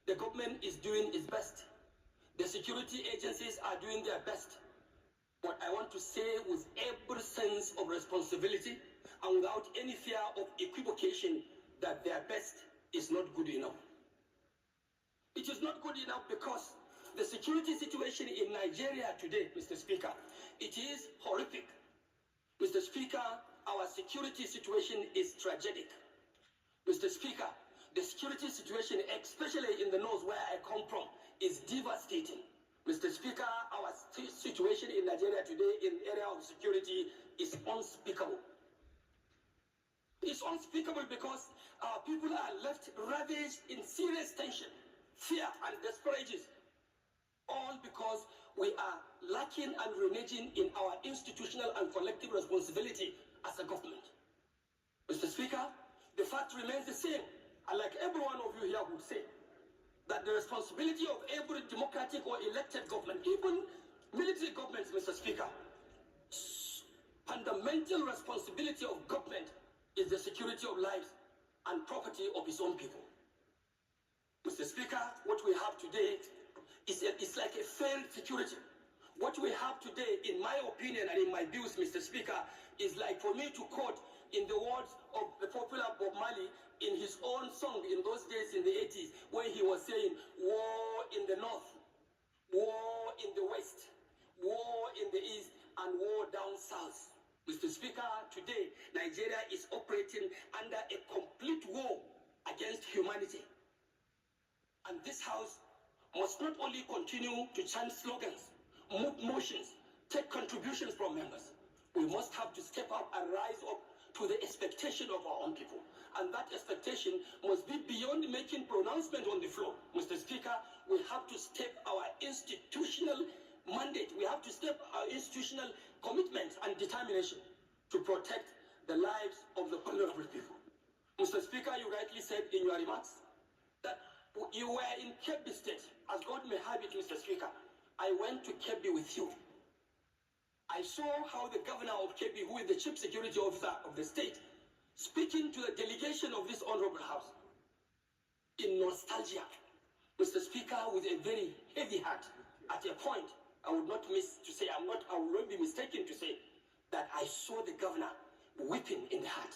The government is doing its best. The security agencies are doing their best. But I want to say with every sense of responsibility and without any fear of equivocation that their best is not good enough. It is not good enough because the security situation in Nigeria today, Mr. Speaker, it is horrific. Mr. Speaker, our security situation is tragic. Mr. Speaker, the security situation, especially in the north where I come from, is devastating. Mr. Speaker, our situation in Nigeria today in the area of security is unspeakable. It's unspeakable because our people are left ravaged in serious tension, fear, and desperation, all because we are lacking and reneging in our institutional and collective responsibility as a government. Mr. Speaker, the fact remains the same, and like every one of you here would say, that the responsibility of every democratic or elected government, even military governments, Mr. Speaker, fundamental responsibility of government is the security of lives and property of its own people. Mr. Speaker, what we have today is like a failed security. What we have today, in my opinion and in my views, Mr. Speaker, is like for me to quote in the words of the popular Bob Marley in his own song in those days in the 80s, where he was saying, war in the north, war in the west, war in the east, and war down south. Mr. Speaker, today, Nigeria is operating under a complete war against humanity. And this House must not only continue to chant slogans, move motions, take contributions from members. We must have to step up and rise up to the expectation of our own people. And that expectation must be beyond making pronouncement on the floor. Mr. Speaker, we have to step our institutional mandate. We have to step our institutional commitment and determination to protect the lives of the vulnerable people. Mr. Speaker, you rightly said in your remarks that you were in Kebbi State. As God may have it, Mr. Speaker, I went to Kebbi with you. I saw how the governor of Kebbi, who is the chief security officer of the state, speaking to the delegation of this honorable house in nostalgia, Mr. Speaker, with a very heavy heart. At a point, I would not miss to say, I will not be mistaken to say that I saw the governor weeping in the heart.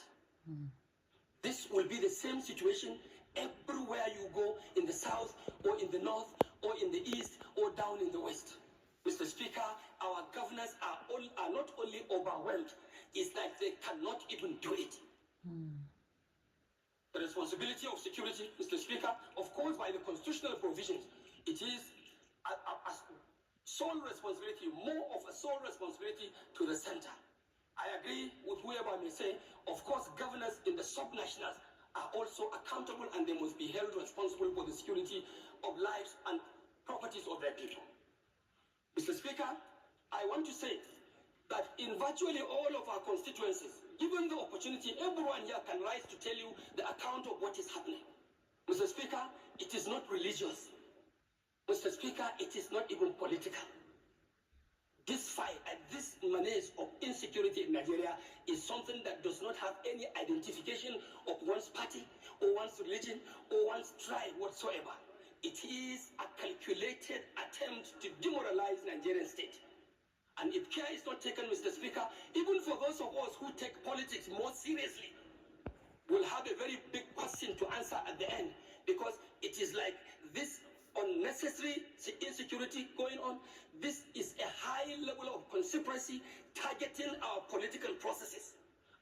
This will be the same situation everywhere you go, in the south or in the north or in the east or down in the west. Mr. Speaker, our governors are not only overwhelmed, it's like they cannot even do it. The responsibility of security, Mr. Speaker, of course, by the constitutional provisions, it is a sole responsibility, more of a sole responsibility to the center. I agree with whoever may say, of course, governors in the subnationals are also accountable and they must be held responsible for the security of lives and properties of their people. Mr. Speaker, I want to say that in virtually all of our constituencies, given the opportunity, everyone here can rise to tell you the account of what is happening. Mr. Speaker, it is not religious. Mr. Speaker, it is not even political. This fight and this menace of insecurity in Nigeria is something that does not have any identification of one's party or one's religion or one's tribe whatsoever. It is a calculated attempt to demoralize Nigerian state. And if care is not taken, Mr. Speaker, even for those of us who take politics more seriously, we'll have a very big question to answer at the end, because it is like this unnecessary insecurity going on. This is a high level of conspiracy targeting our political processes.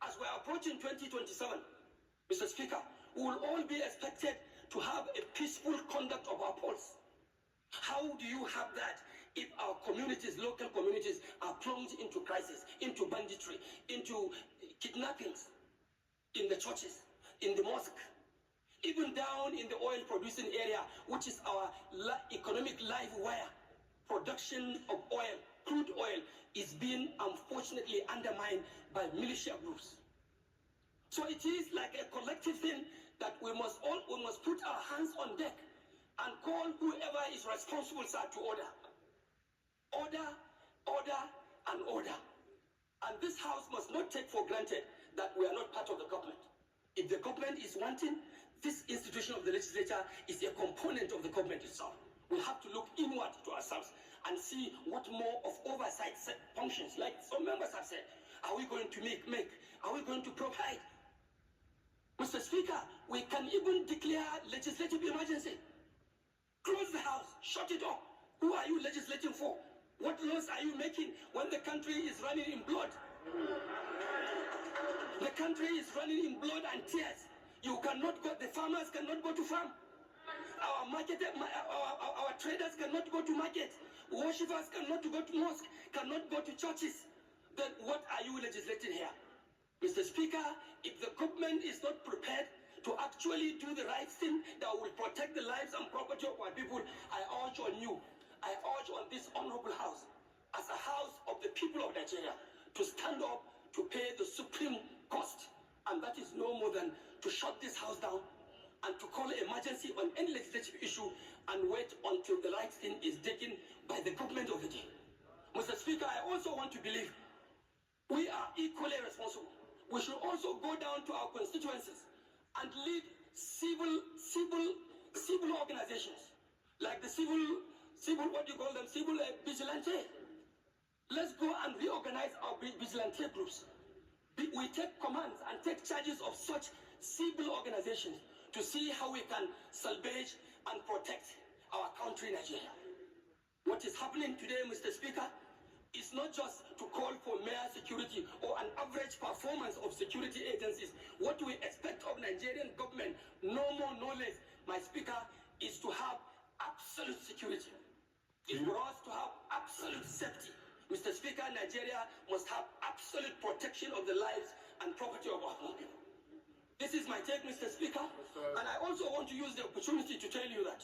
As we're approaching 2027, Mr. Speaker, we will all be expected to have a peaceful conduct of our polls. How do you have that if our communities, local communities, are plunged into crisis, into banditry, into kidnappings in the churches, in the mosque, even down in the oil-producing area, which is our economic live wire? Production of oil, crude oil, is being unfortunately undermined by militia groups. So it is like a collective thing that we must put our hands on deck and call whoever is responsible, sir, to order. Order, order, and order. And this House must not take for granted that we are not part of the government. If the government is wanting, this institution of the legislature is a component of the government itself. We have to look inward to ourselves and see what more of oversight functions, like some members have said, are we going to make? Are we going to provide? Mr. Speaker, we can even declare legislative emergency. Close the house, shut it off. Who are you legislating for? What laws are you making when the country is running in blood? The country is running in blood and tears. You cannot go, the farmers cannot go to farm. Our traders cannot go to market. Worshippers cannot go to mosque, cannot go to churches. Then what are you legislating here? Mr. Speaker, if the government is not prepared to actually do the right thing that will protect the lives and property of our people, I urge on you, I urge on this honorable house, as a house of the people of Nigeria, to stand up to pay the supreme cost. And that is no more than to shut this house down and to call an emergency on any legislative issue and wait until the right thing is taken by the government of the day. Mr. Speaker, I also want to believe we are equally responsible. We should also go down to our constituencies and lead civil organizations, like the civil vigilante. Let's go and reorganize our vigilante groups. We take commands and take charges of such civil organizations to see how we can salvage and protect our country, Nigeria. What is happening today, Mr. Speaker, is not just to call for mere security or an average performance of security agencies. What we expect of Nigerian government, no more, no less, my Speaker, is to have absolute security. It's for us to have absolute safety. Mr. Speaker, Nigeria must have absolute protection of the lives and property of our people. This is my take, Mr. Speaker. And I also want to use the opportunity to tell you that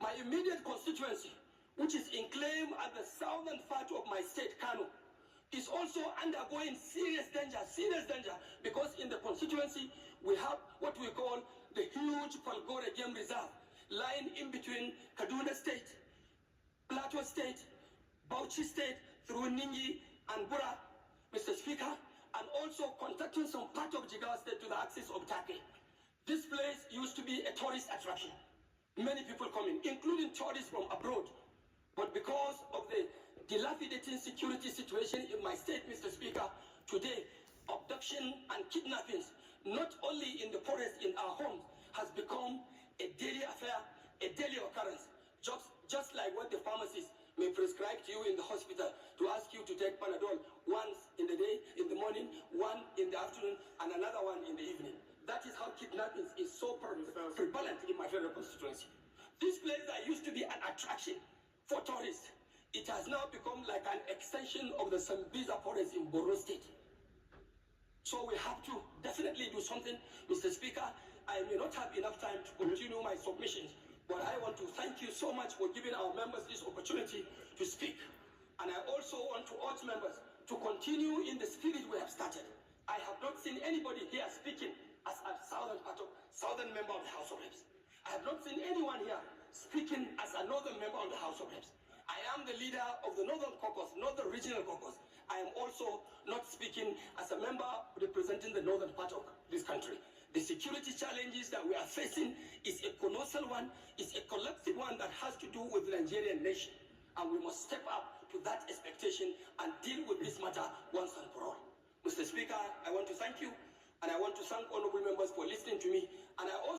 my immediate constituency, which is enclaved at the southern part of my state, Kano, is also undergoing serious danger, because in the constituency, we have what we call the huge Falgore Game Reserve, lying in between Kaduna State, Plateau State, Bauchi State, through Ningi and Bura, Mr. Speaker, and also contacting some part of Jigawa State to the axis of Turkey. This place used to be a tourist attraction. Many people coming, including tourists from abroad. But because of the dilapidating security situation in my state, Mr. Speaker, today, abduction and kidnappings, not only in the forest, in our homes, has become a daily affair, a daily occurrence. Just like what the pharmacist may prescribe to you in the hospital to ask you to take Panadol once in the day, in the morning, one in the afternoon, and another one in the evening. That is how kidnapping is so prevalent in my federal constituency. This place that used to be an attraction for tourists, it has now become like an extension of the Sambisa forest in Borno State. So we have to definitely do something. Mr. Speaker, I may not have enough time to continue my submissions, but I want to thank you so much for giving our members this opportunity to speak. And I also want to urge members to continue in the spirit we have started. I have not seen anybody here speaking as a southern member of the House of Reps. I have not seen anyone here speaking as a northern member of the House of Reps. I am the leader of the Northern Caucus, not the regional caucus. I am also not speaking as a member representing the northern part of this country. The security challenges that we are facing is a colossal one, is a collective one that has to do with the Nigerian nation. And we must step up to that expectation and deal with this matter once and for all. Mr. Speaker, I want to thank you, and I want to thank honorable members for listening to me. And I also